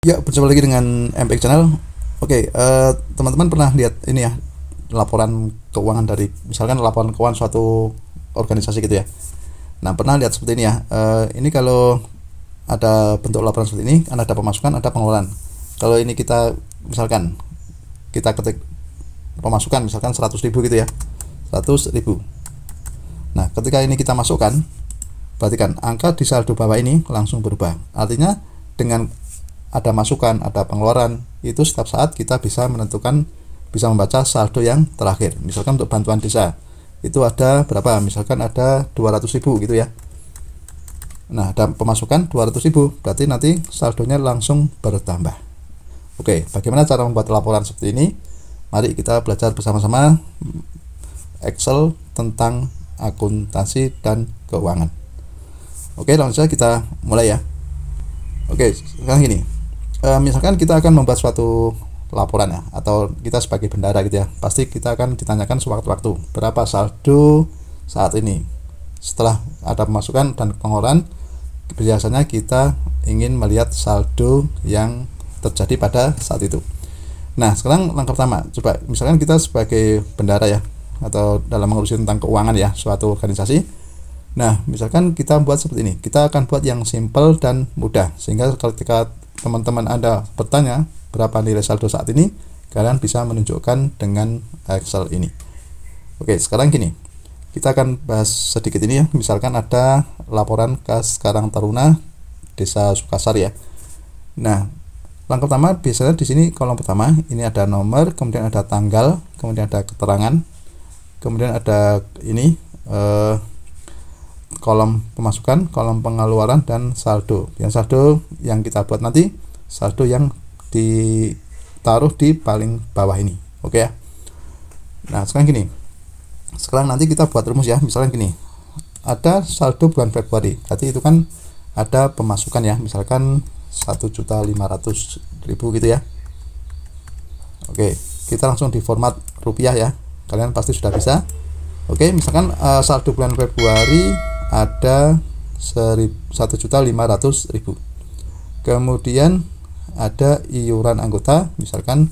Ya, berjumpa lagi dengan MPX Channel. Oke, teman-teman pernah lihat ini ya, laporan keuangan dari, misalkan laporan keuangan suatu organisasi gitu ya. Nah, pernah lihat seperti ini ya. Ini kalau ada bentuk laporan seperti ini, kan ada pemasukan, ada pengeluaran. Kalau ini kita, misalkan kita ketik pemasukan, misalkan 100.000 gitu ya, 100.000. Nah, ketika ini kita masukkan, perhatikan angka di saldo bawah ini langsung berubah. Artinya dengan ada masukan, ada pengeluaran, itu setiap saat kita bisa menentukan, bisa membaca saldo yang terakhir. Misalkan untuk bantuan desa itu ada berapa, misalkan ada 200.000 gitu ya. Nah, ada pemasukan 200.000, berarti nanti saldonya langsung bertambah. Oke, bagaimana cara membuat laporan seperti ini? Mari kita belajar bersama-sama Excel tentang akuntansi dan keuangan. Oke, langsung saja kita mulai ya. Oke, sekarang gini, misalkan kita akan membuat suatu laporan ya, atau kita sebagai bendara gitu ya, pasti kita akan ditanyakan sewaktu-waktu berapa saldo saat ini. Setelah ada pemasukan dan pengeluaran, biasanya kita ingin melihat saldo yang terjadi pada saat itu. Nah, sekarang langkah pertama, coba misalkan kita sebagai bendara ya, atau dalam mengurusi tentang keuangan ya suatu organisasi. Nah, misalkan kita buat seperti ini, kita akan buat yang simple dan mudah, sehingga ketika teman-teman Anda bertanya berapa nilai saldo saat ini, kalian bisa menunjukkan dengan Excel ini. Oke, sekarang gini, kita akan bahas sedikit ini ya. Misalkan ada laporan Kas Karang Taruna Desa Sukasari ya. Nah, langkah pertama biasanya di sini kolom pertama ini ada nomor, kemudian ada tanggal, kemudian ada keterangan, kemudian ada ini kolom pemasukan, kolom pengeluaran, dan saldo. Yang saldo yang kita buat nanti saldo yang ditaruh di paling bawah ini. Oke ya. Nah, sekarang gini. Sekarang nanti kita buat rumus ya. Misalnya gini. Ada saldo bulan Februari. Berarti itu kan ada pemasukan ya. Misalkan 1.500.000 gitu ya. Oke, kita langsung di format rupiah ya. Kalian pasti sudah bisa. Oke, misalkan saldo bulan Februari ada 1.500.000. Kemudian ada iuran anggota misalkan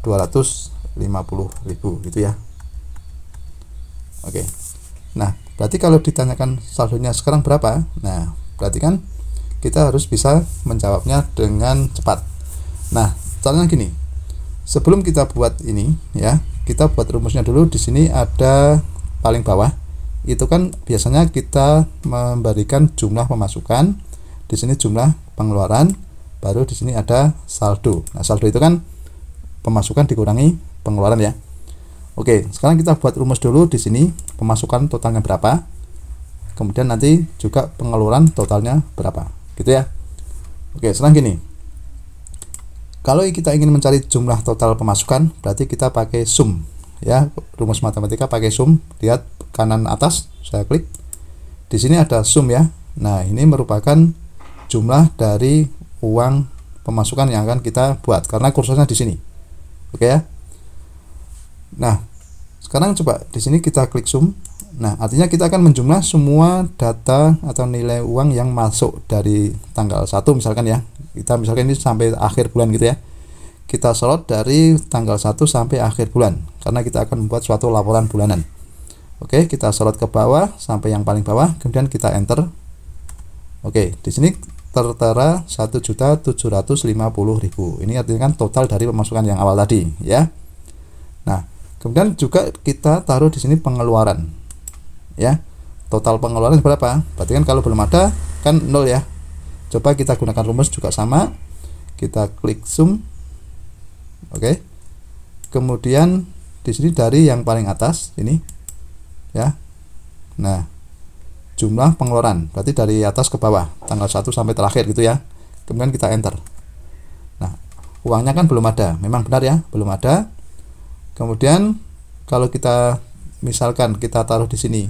250.000 gitu ya. Oke. Nah, berarti kalau ditanyakan saldonya sekarang berapa? Nah, berarti kan kita harus bisa menjawabnya dengan cepat. Nah, caranya gini. Sebelum kita buat ini ya, kita buat rumusnya dulu. Di sini ada paling bawah. Itu kan biasanya kita memberikan jumlah pemasukan, di sini jumlah pengeluaran, baru di sini ada saldo. Nah, saldo itu kan pemasukan dikurangi pengeluaran ya. Oke, sekarang kita buat rumus dulu. Di sini pemasukan totalnya berapa, kemudian nanti juga pengeluaran totalnya berapa, gitu ya. Oke, sekarang gini. Kalau kita ingin mencari jumlah total pemasukan, berarti kita pakai sum ya. Rumus matematika pakai sum. Lihat kanan atas, saya klik. Di sini ada sum ya. Nah, ini merupakan jumlah dari uang pemasukan yang akan kita buat karena kursornya di sini. Oke ya. Nah, sekarang coba di sini kita klik sum. Nah, artinya kita akan menjumlah semua data atau nilai uang yang masuk dari tanggal 1 misalkan ya. Kita misalkan ini sampai akhir bulan gitu ya. Kita sorot dari tanggal 1 sampai akhir bulan karena kita akan membuat suatu laporan bulanan. Oke, kita sorot ke bawah sampai yang paling bawah, kemudian kita enter. Oke, di sini tertera 1.750.000. Ini artinya kan total dari pemasukan yang awal tadi ya. Nah, kemudian juga kita taruh di sini pengeluaran ya. Total pengeluaran berapa? Berarti kan kalau belum ada kan 0 ya. Coba kita gunakan rumus juga sama. Kita klik sum. Oke. Kemudian di sini dari yang paling atas ini ya. Nah, jumlah pengeluaran berarti dari atas ke bawah, tanggal 1 sampai terakhir gitu ya. Kemudian kita enter. Nah, uangnya kan belum ada. Memang benar ya, belum ada. Kemudian kalau kita misalkan kita taruh di sini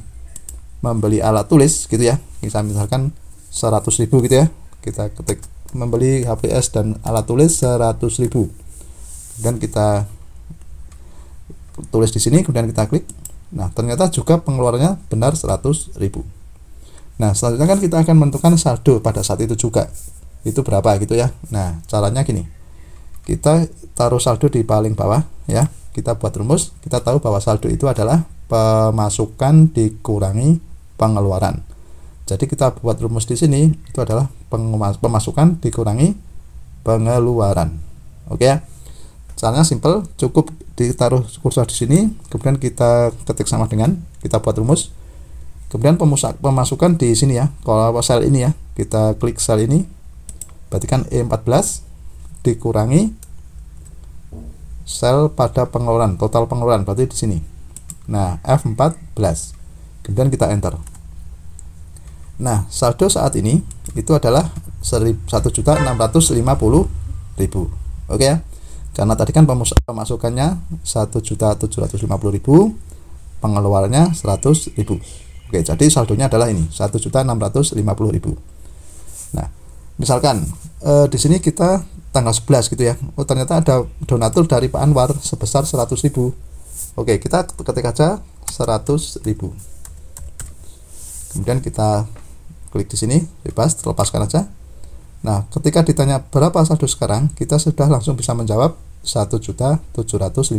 membeli alat tulis gitu ya. Misalkan 100.000 gitu ya. Kita ketik membeli HPS dan alat tulis 100.000. Dan kita tulis di sini, kemudian kita klik. Nah, ternyata juga pengeluarannya benar 100.000. Nah, selanjutnya kan kita akan menentukan saldo pada saat itu juga. itu berapa gitu ya. Nah, caranya gini. Kita taruh saldo di paling bawah ya. Kita buat rumus, kita tahu bahwa saldo itu adalah pemasukan dikurangi pengeluaran. Jadi kita buat rumus di sini itu adalah pemasukan dikurangi pengeluaran. Oke ya. Caranya simple, cukup ditaruh kursor di sini, kemudian kita ketik sama dengan, kita buat rumus. Kemudian pemasukan di sini ya. Kalau sel ini ya, kita klik sel ini. Berarti kan E14 dikurangi sel pada pengeluaran, total pengeluaran berarti di sini. Nah, F14. Kemudian kita enter. Nah, saldo saat ini itu adalah 1.650.000. Oke ya. Karena tadi kan pemasukannya 1.750.000, pengeluarannya 100.000. Oke, jadi saldonya adalah ini 1.650.000. Nah, misalkan di sini kita tanggal 11 gitu ya. Oh, ternyata ada donatur dari Pak Anwar sebesar 100.000. Oke, kita ketik aja 100.000. Kemudian kita klik di sini, bebas, lepaskan aja. Nah, ketika ditanya berapa saldo sekarang, kita sudah langsung bisa menjawab 1.750.000.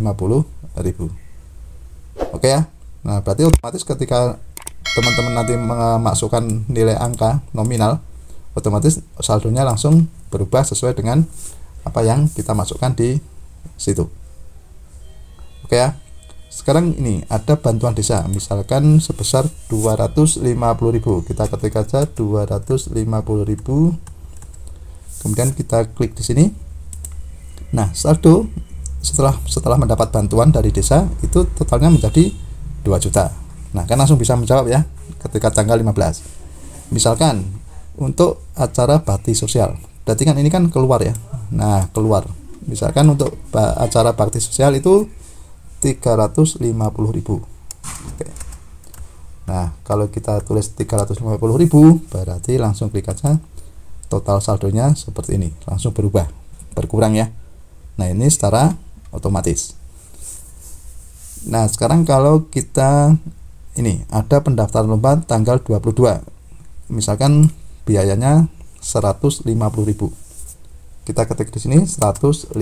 Oke ya. Nah, berarti otomatis ketika teman-teman nanti memasukkan nilai angka nominal, otomatis saldonya langsung berubah sesuai dengan apa yang kita masukkan di situ. Oke ya. Sekarang ini ada bantuan desa, misalkan sebesar 250.000. Kita ketik aja 250.000. Kemudian kita klik di sini. Nah, saldo setelah mendapat bantuan dari desa itu totalnya menjadi 2 juta. Nah, kan langsung bisa menjawab ya ketika tanggal 15. Misalkan untuk acara bakti sosial. Berarti kan ini kan keluar ya. Nah, keluar. Misalkan untuk acara bakti sosial itu 350.000. Oke. Nah, kalau kita tulis 350.000 berarti langsung klik aja, total saldonya seperti ini, langsung berkurang ya. Nah, ini secara otomatis. Nah, sekarang kalau kita ini ada pendaftaran lomba tanggal 22. Misalkan biayanya 150.000. Kita ketik di sini 150.000.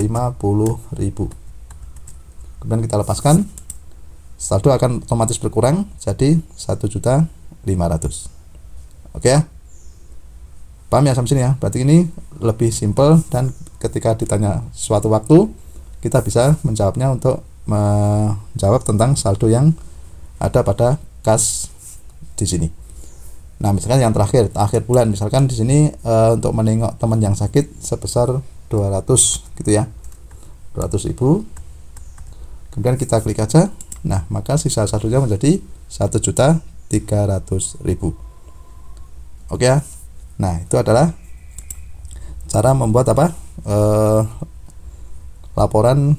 Kemudian kita lepaskan, saldo akan otomatis berkurang jadi 1.500.000. Oke ya, paham ya sampai sini ya. Berarti ini lebih simple dan ketika ditanya suatu waktu kita bisa menjawabnya untuk menjawab tentang saldo yang ada pada kas di sini. Nah, misalkan yang terakhir akhir bulan, misalkan di sini untuk menengok teman yang sakit sebesar 200 gitu ya, 200.000. Kemudian kita klik aja. Nah, maka sisa saldonya menjadi 1.300.000. Oke ya. Nah, itu adalah cara membuat apa? Laporan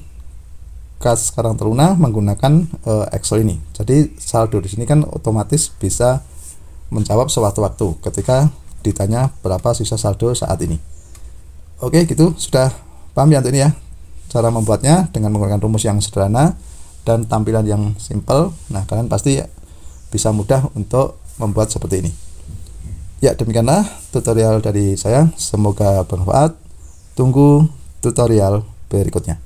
kas Karang Taruna menggunakan Excel ini. Jadi saldo di sini kan otomatis bisa menjawab sewaktu-waktu ketika ditanya berapa sisa saldo saat ini. Oke, gitu sudah paham ya untuk ini ya. Cara membuatnya dengan menggunakan rumus yang sederhana dan tampilan yang simple. Nah, kalian pasti bisa mudah untuk membuat seperti ini. Ya, demikianlah tutorial dari saya. Semoga bermanfaat. Tunggu tutorial berikutnya.